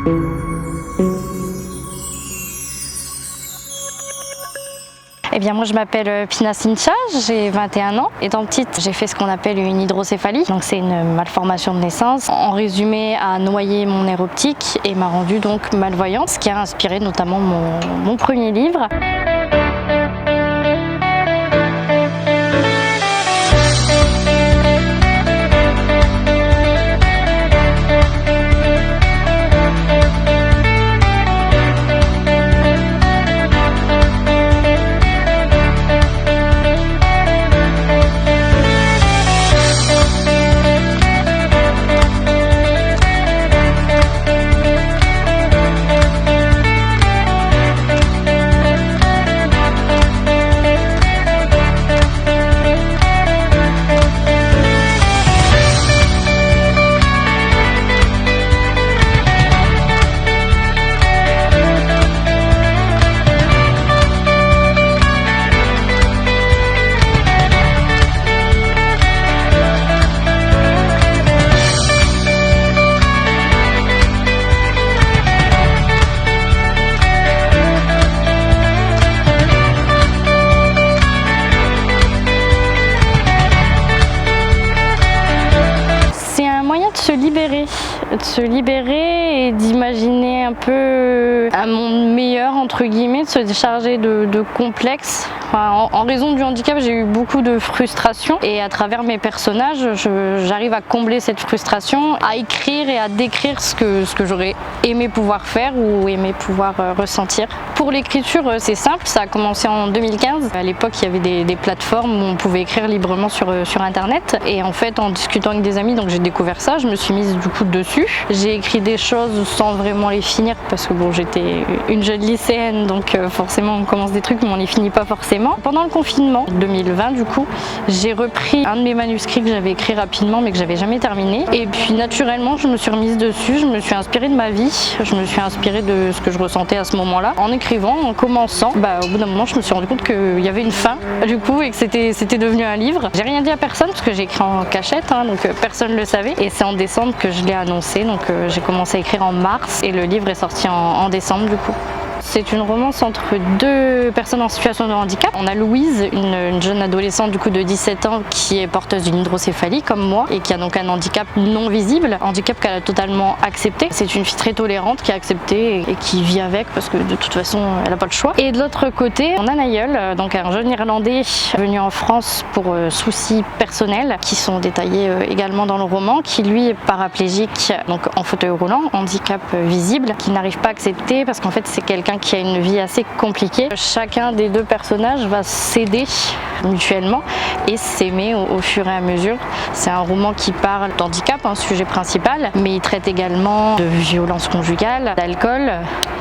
Eh bien moi je m'appelle Pina Sincha, j'ai 21 ans. Étant petite, j'ai fait ce qu'on appelle une hydrocéphalie, donc c'est une malformation de naissance. En résumé, a noyé mon nerf optique et m'a rendue donc malvoyante, ce qui a inspiré notamment mon premier livre. De se libérer et d'imaginer un peu un monde meilleur entre guillemets, de se décharger de complexes. Enfin, en raison du handicap, j'ai eu beaucoup de frustration et à travers mes personnages, j'arrive à combler cette frustration, à écrire et à décrire ce que j'aurais aimé pouvoir faire ou aimé pouvoir ressentir. Pour l'écriture, c'est simple, ça a commencé en 2015. À l'époque, il y avait des plateformes où on pouvait écrire librement sur internet et en fait, en discutant avec des amis, donc j'ai découvert ça, je me suis mise du coup dessus. J'ai écrit des choses sans vraiment les finir parce que bon, j'étais une jeune lycéenne, donc forcément on commence des trucs mais on les finit pas forcément. Pendant le confinement 2020 du coup, j'ai repris un de mes manuscrits que j'avais écrit rapidement mais que j'avais jamais terminé et puis naturellement je me suis remise dessus, je me suis inspirée de ma vie, je me suis inspirée de ce que je ressentais à ce moment-là. En écrivant, en commençant, au bout d'un moment je me suis rendu compte qu'il y avait une fin du coup et que c'était devenu un livre. J'ai rien dit à personne parce que j'ai écrit en cachette, donc personne ne le savait et c'est en décembre que je l'ai annoncé, donc j'ai commencé à écrire en mars et le livre est sorti en décembre du coup. C'est une romance entre deux personnes en situation de handicap. On a Louise, une jeune adolescente du coup de 17 ans qui est porteuse d'une hydrocéphalie comme moi et qui a donc un handicap non visible, handicap qu'elle a totalement accepté. C'est une fille très tolérante qui a accepté et qui vit avec parce que de toute façon elle n'a pas le choix. Et de l'autre côté, on a Niall, donc un jeune Irlandais venu en France pour soucis personnels qui sont détaillés également dans le roman, qui lui est paraplégique, donc en fauteuil roulant, handicap visible, qui n'arrive pas à accepter parce qu'en fait c'est quelqu'un qui a une vie assez compliquée. Chacun des deux personnages va s'aider mutuellement et s'aimer au fur et à mesure. C'est un roman qui parle d'handicap, un sujet principal, mais il traite également de violence conjugale, d'alcool,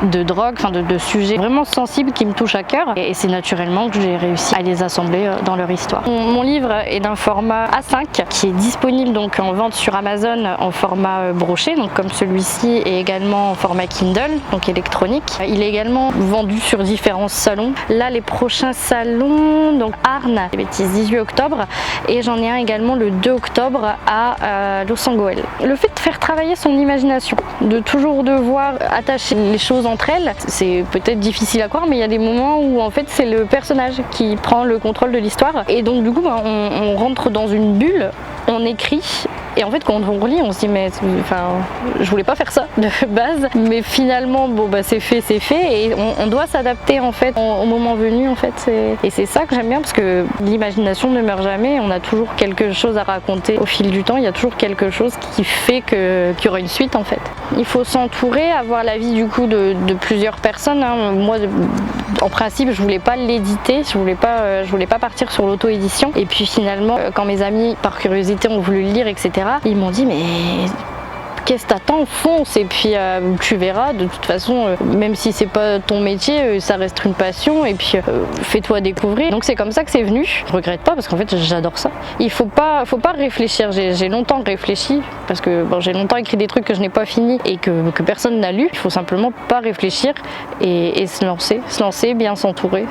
de drogue, de sujets vraiment sensibles qui me touchent à cœur et c'est naturellement que j'ai réussi à les assembler dans leur histoire. Mon livre est d'un format A5 qui est disponible donc en vente sur Amazon en format broché, donc comme celui-ci, et également en format Kindle, donc électronique. Il est également vendu sur différents salons. Là, les prochains salons, donc Arles, 18 octobre, et j'en ai un également le 2 octobre à Los Angeles. Le fait de faire travailler son imagination, de toujours devoir attacher les choses entre elles, c'est peut-être difficile à croire, mais il y a des moments où en fait c'est le personnage qui prend le contrôle de l'histoire, et donc du coup on rentre dans une bulle, on écrit. Et en fait quand on relit on se dit mais je voulais pas faire ça de base, mais finalement c'est fait et on doit s'adapter en fait au moment venu en fait. Et c'est ça que j'aime bien parce que l'imagination ne meurt jamais, on a toujours quelque chose à raconter au fil du temps, il y a toujours quelque chose qui fait qu'il y aura une suite en fait. Il faut s'entourer, avoir l'avis du coup de plusieurs personnes. Moi en principe je voulais pas l'éditer, je voulais pas partir sur l'auto-édition et puis finalement quand mes amis par curiosité ont voulu le lire etc. Ils m'ont dit mais qu'est-ce que t'attends, fonce et puis tu verras, de toute façon même si c'est pas ton métier ça reste une passion et puis fais-toi découvrir. Donc c'est comme ça que c'est venu. Je regrette pas parce qu'en fait j'adore ça. Il faut pas réfléchir, j'ai longtemps réfléchi parce que j'ai longtemps écrit des trucs que je n'ai pas fini et que personne n'a lu. Il faut simplement pas réfléchir et se lancer, bien s'entourer.